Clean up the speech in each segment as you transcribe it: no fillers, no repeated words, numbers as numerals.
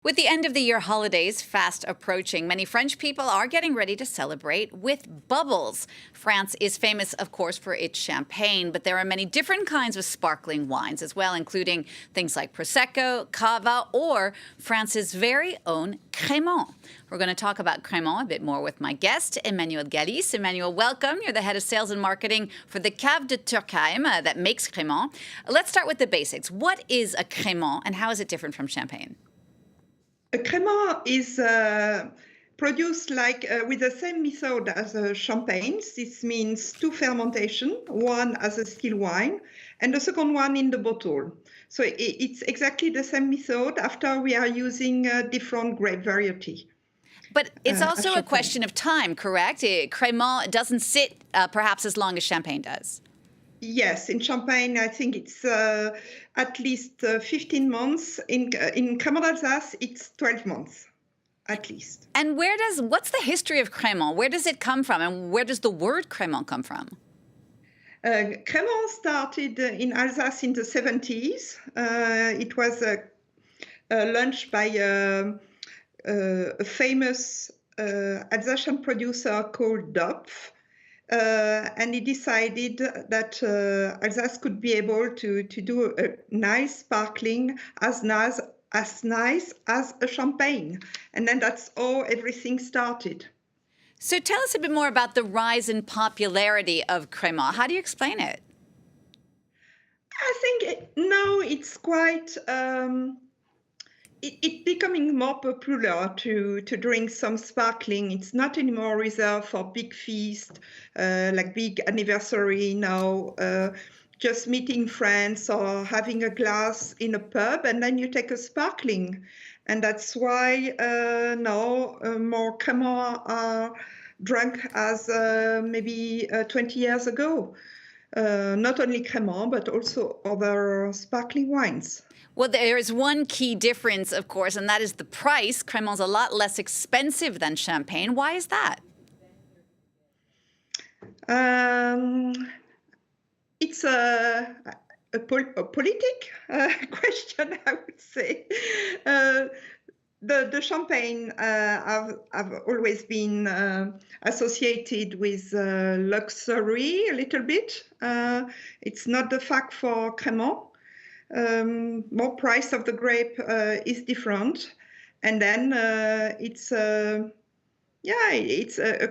With the end of the year holidays fast approaching, many French people are getting ready to celebrate with bubbles. France is famous, of course, for its champagne, but there are many different kinds of sparkling wines as well, including things like Prosecco, Cava, or France's very own crémant. We're going to talk about crémant a bit more with my guest, Emmanuelle Gallis. Emmanuelle, welcome. You're the head of sales and marketing for the Cave de Turckheim that makes crémant. Let's start with the basics. What is a crémant and how is it different from champagne? A crémant is produced with the same method as champagne. This means two fermentation, one as a still wine and the second one in the bottle. So it's exactly the same method after we are using a different grape variety. But it's also a question of time, correct? Crémant doesn't sit perhaps as long as champagne does. Yes, in Champagne, I think it's at least 15 months. In Crémant d'Alsace, it's 12 months, at least. And what's the history of crémant? Where does it come from? And where does the word crémant come from? Crémant started in Alsace in the 70s. It was launched by a famous Alsatian producer called Dopf. And he decided that Alsace could be able to do a nice sparkling as nice as a champagne. And then that's how everything started. So tell us a bit more about the rise in popularity of crémant. How do you explain it? I think now it's quite... It's becoming more popular to drink some sparkling. It's not anymore reserved for big feast, like big anniversary now, just meeting friends or having a glass in a pub and then you take a sparkling. And that's why now more crémant are drunk as maybe 20 years ago. Not only crémant, but also other sparkling wines. Well, there is one key difference, of course, and that is the price. Crémant's a lot less expensive than champagne. Why is that? It's a politic question, I would say. The champagne have always been associated with luxury a little bit. It's not the fact for crémant. More price of the grape is different, and then it's a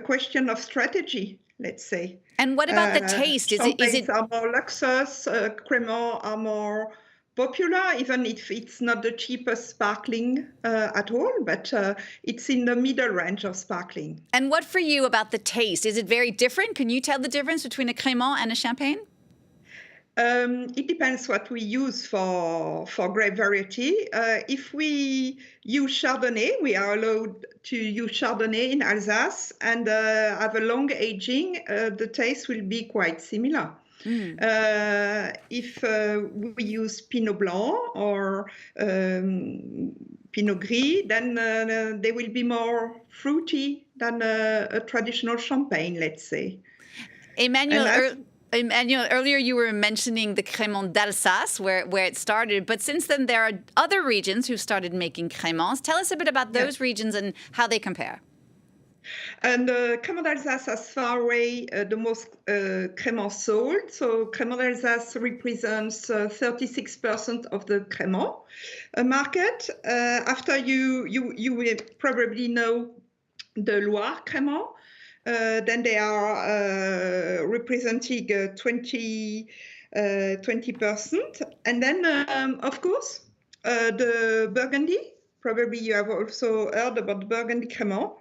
question of strategy, let's say. And what about the taste? Is it are more luxurious, crémant are more popular, even if it's not the cheapest sparkling at all, but it's in the middle range of sparkling. And what for you about the taste? Is it very different? Can you tell the difference between a crémant and a champagne? It depends what we use for grape variety. If we use Chardonnay, we are allowed to use Chardonnay in Alsace and have a long aging, the taste will be quite similar. If we use Pinot Blanc or Pinot Gris, then they will be more fruity than a traditional champagne, let's say. Emmanuelle, earlier you were mentioning the crémant d'Alsace, where it started, but since then there are other regions who started making crémants. Tell us a bit about those regions and how they compare. And crémant d'Alsace has far away the most crémant sold. So crémant d'Alsace represents 36% of the crémant market. After you will probably know the Loire crémant. Then they are representing 20%. And then, of course, the Burgundy. Probably you have also heard about Burgundy crémant.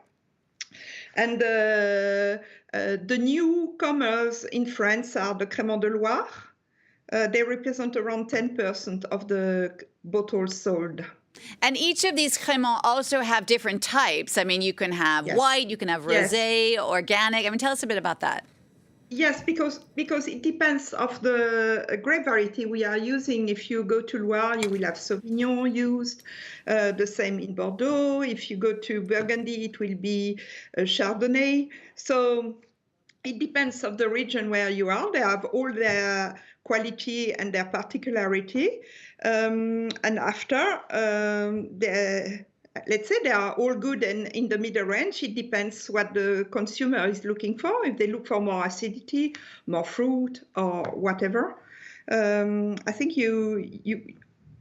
And the newcomers in France are the Crémant de Loire. They represent around 10% of the bottles sold. And each of these crémants also have different types. I mean, you can have white, you can have rosé, organic. I mean, tell us a bit about that. Yes, because it depends of the grape variety we are using. If you go to Loire, you will have Sauvignon used. The same in Bordeaux. If you go to Burgundy, it will be Chardonnay. So it depends of the region where you are. They have all their quality and their particularity. And after, let's say they are all good and in the middle range. It depends what the consumer is looking for. If they look for more acidity, more fruit, or whatever, I think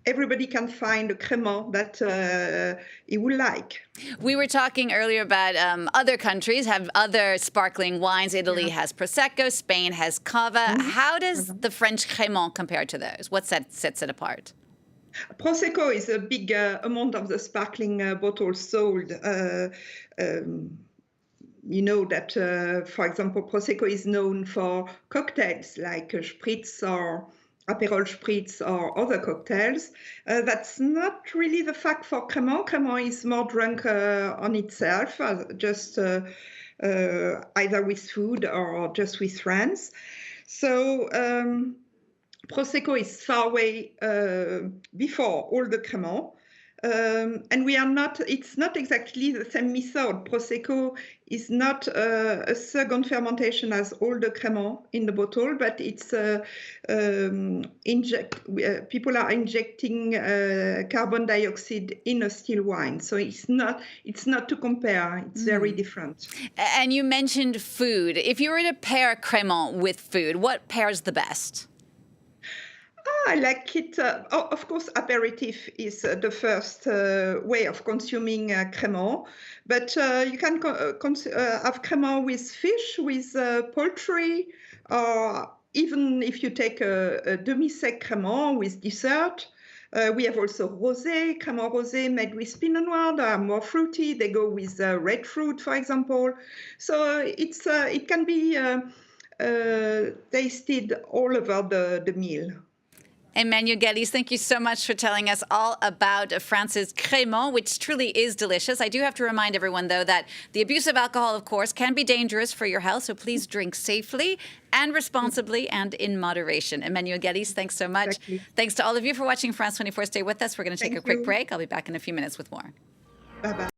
everybody can find a crémant that he would like. We were talking earlier about other countries have other sparkling wines. Italy has Prosecco, Spain has Cava. How does the French crémant compare to those? What sets it apart? Prosecco is a big amount of the sparkling bottles sold. You know that, for example, Prosecco is known for cocktails like spritz or Aperol spritz or other cocktails. That's not really the fact for crémant. Crémant is more drunk on itself, just either with food or just with friends. So Prosecco is far away before all the crémant. And it's not exactly the same method. Prosecco is not a second fermentation as all the crémant in the bottle, but it's people are injecting carbon dioxide in a still wine. So it's not to compare. It's very different. And you mentioned food. If you were to pair crémant with food, what pairs the best? I like it. Of course, aperitif is the first way of consuming crémant, but you can have crémant with fish, with poultry, or even if you take a demi-sec crémant with dessert. We have also rosé, crémant rosé made with Pinot Noir. They are more fruity. They go with red fruit, for example. So it can be tasted all over the meal. Emmanuelle Gallis, thank you so much for telling us all about France's crémant, which truly is delicious. I do have to remind everyone, though, that the abuse of alcohol, of course, can be dangerous for your health. So please drink safely and responsibly and in moderation. Emmanuelle Gallis, thanks so much. Exactly. Thanks to all of you for watching France 24. Stay with us. We're going to take a quick break. I'll be back in a few minutes with more. Bye-bye.